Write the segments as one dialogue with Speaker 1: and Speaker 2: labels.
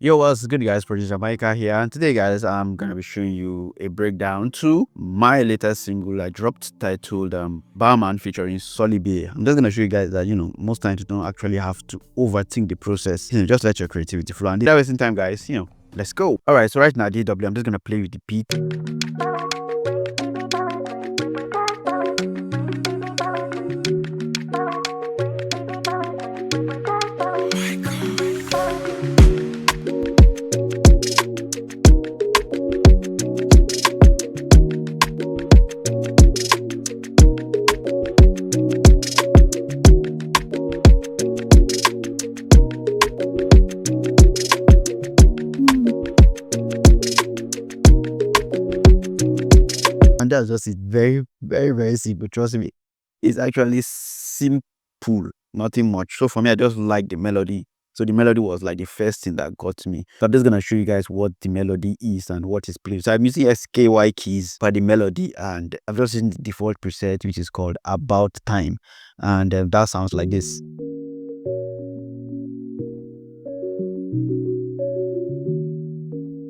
Speaker 1: Yo, what's good, guys? Producer Mykah here, and today, guys, I'm gonna be showing you a breakdown to my latest single I dropped titled "Barman" featuring Solibi. I'm just gonna show you guys that most times you don't actually have to overthink the process. Just let your creativity flow. And without wasting time, guys, let's go. All right, so right now, DW, I'm just gonna play with the beat. And that's just it. Very, very, very simple. Trust me. It's actually simple, nothing much. So for me, I just like the melody. So the melody was like the first thing that got me. So I'm just gonna show you guys what the melody is and what is played. So I'm using SKY keys for the melody, and I've just used the default preset, which is called About Time, and that sounds like this.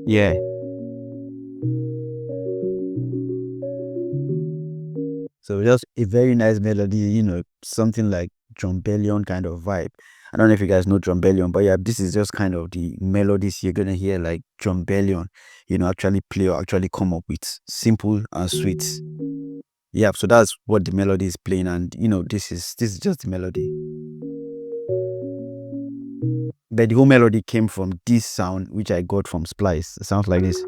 Speaker 1: Yeah. So just a very nice melody, something like Drumbellion kind of vibe. I don't know if you guys know Drumbellion, but yeah, this is just kind of the melodies you're gonna hear like Drumbellion, actually play or actually come up with. Simple and sweet. Yeah, so that's what the melody is playing, and this is just the melody. But the whole melody came from this sound which I got from Splice. It sounds like this.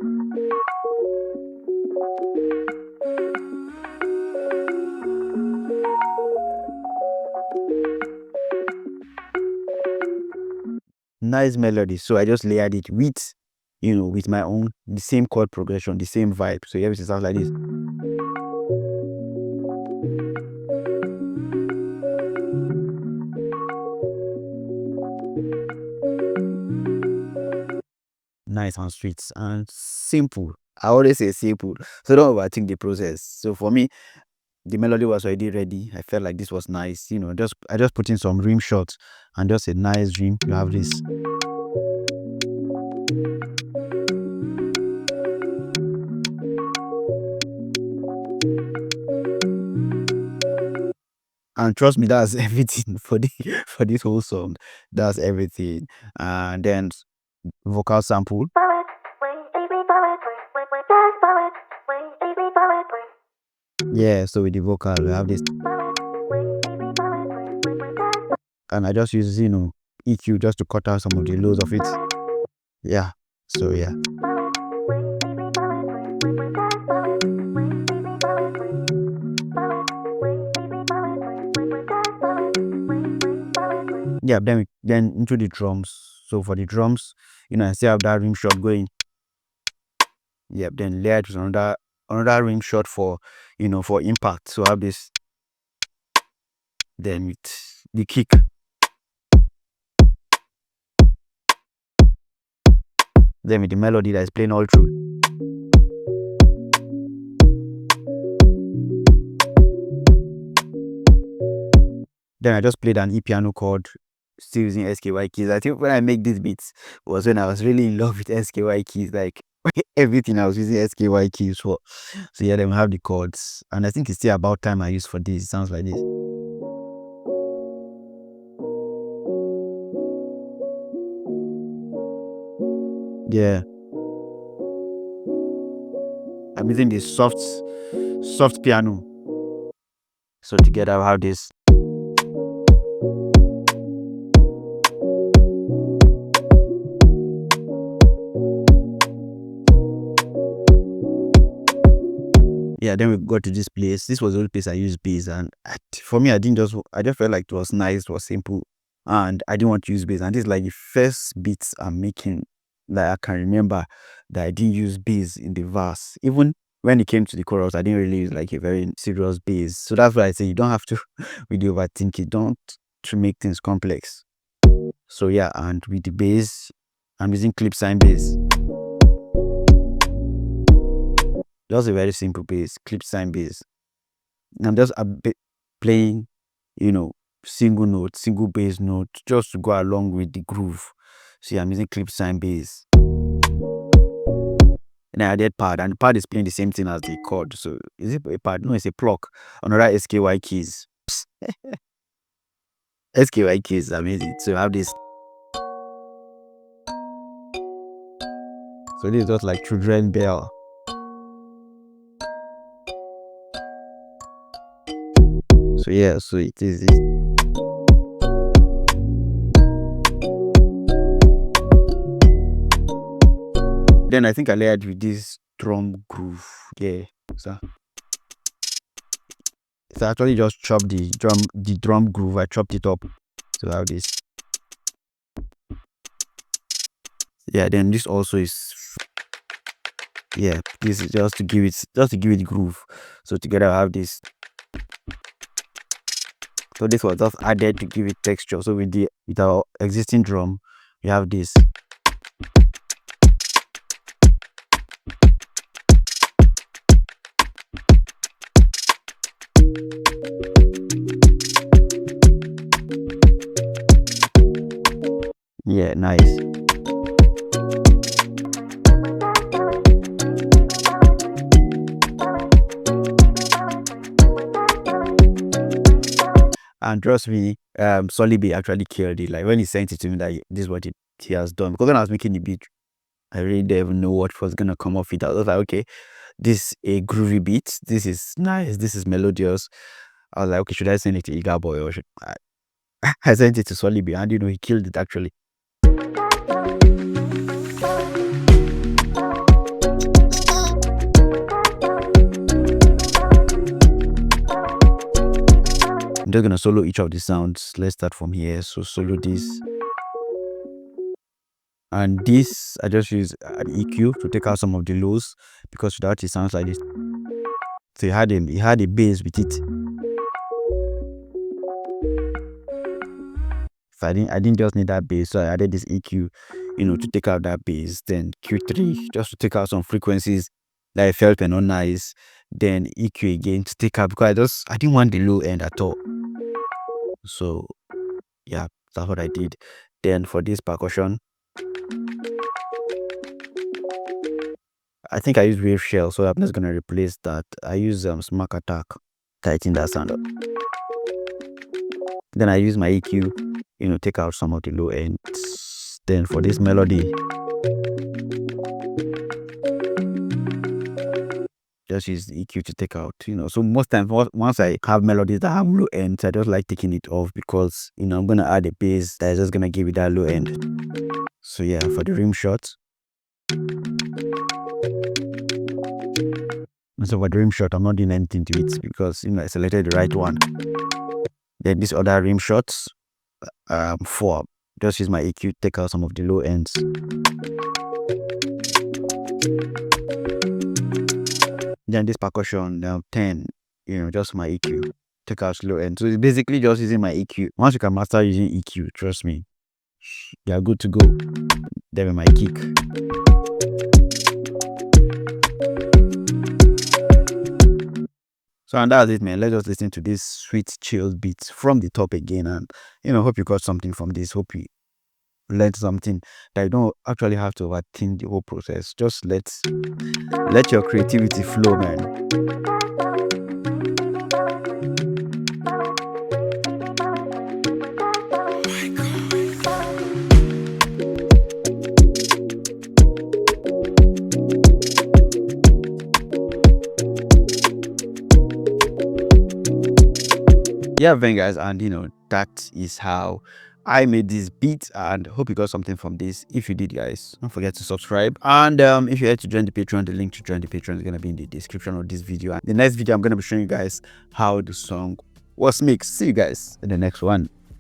Speaker 1: Nice melody. So I just layered it with my own, the same chord progression, the same vibe. So everything sounds like this. Nice and sweet and simple. I always say simple. So don't overthink the process. So for me, the melody was already ready. I felt like this was nice. I just put in some rim shots and just a nice rim. You have this. And trust me, that's everything for this whole song. That's everything. And then vocal sample. Yeah, so with the vocal, we have this. And I just use EQ just to cut out some of the lows of it. Yeah. So yeah. Yeah, then into the drums. So for the drums, I still have that rim shot going. Yep, then layered with another rim shot for for impact. So I have this. Then with the kick. Then with the melody that is playing all through. Then I just played an E piano chord, still using SKY keys. I think when I make these beats was when I was really in love with SKY keys. Like everything I was using SKY keys for. So yeah, then we have the chords. And I think it's still About Time I use for this. It sounds like this. Yeah. I'm using this soft piano. So together I have this. Yeah, then we got to this place. This was the only place I used bass, and for me, I just felt like it was nice, it was simple, and I didn't want to use bass. And this is like the first beats I'm making that I can remember that I didn't use bass in the verse. Even when it came to the chorus, I didn't really use like a very serious bass. So that's why I say you don't have to really overthink it. Don't to make things complex. So yeah, and with the bass, I'm using clip sign bass. Just a very simple bass, clip sign bass. I'm just playing, single note, single bass note, just to go along with the groove. See, I'm using clip sign bass. And I added pad, and the pad is playing the same thing as the chord. So is it a pad? No, it's a pluck. Another SKY keys. SKY keys, amazing. So I have this. So this is just like children bell. So yeah, so it is this. Then I think I layered with this drum groove. Yeah. So I actually just chopped the drum groove. I chopped it up. So I have this. Yeah, then this also is, yeah, this is just to give it groove. So together I have this. So this was just added to give it texture. So with our existing drum, we have this. Yeah, nice. And trust me, Solibi actually killed it. Like when he sent it to me that this is what he has done. Because when I was making the beat, I really didn't even know what was gonna come off it. I was like, okay, this is a groovy beat. This is nice. This is melodious. I was like, okay, should I send it to Iga Boy or should I sent it to Solibi, and he killed it actually. I'm just gonna solo each of the sounds. Let's start from here. So solo this, and this I just use an EQ to take out some of the lows because without it sounds like this. So he had a bass with it. So I didn't just need that bass, so I added this EQ, to take out that bass. Then Q3 just to take out some frequencies that I felt were not nice. Then EQ again to take out, because I didn't want the low end at all. So yeah, that's what I did. Then for this percussion, I think I use wave shell, so I'm just gonna replace that. I use smack attack, tighten that sound up. Then I use my EQ, take out some of the low ends. Then for this melody, just use the EQ to take out, So most times, once I have melodies that have low ends, I just like taking it off because, I'm gonna add a bass that is just gonna give it that low end. So yeah, for the rim shot. So for the rim shot, I'm not doing anything to it because, I selected the right one. Then this other rim shots, 4, just use my EQ, take out some of the low ends. Then this percussion, 10, just my EQ, take out low ends. So it's basically just using my EQ. Once you can master using EQ, trust me, you are good to go. Then with my kick. So and that's it, man. Let's just listen to this sweet chilled beat from the top again, and hope you got something from this. Hope you learned something that you don't actually have to overthink the whole process. Just let your creativity flow, man. Yeah, then guys, and that is how I made this beat, and hope you got something from this. If you did, guys, don't forget to subscribe, and if you're here to join the Patreon, the link to join the Patreon is going to be in the description of this video. And the next video, I'm going to be showing you guys how the song was mixed. See you guys in the next one.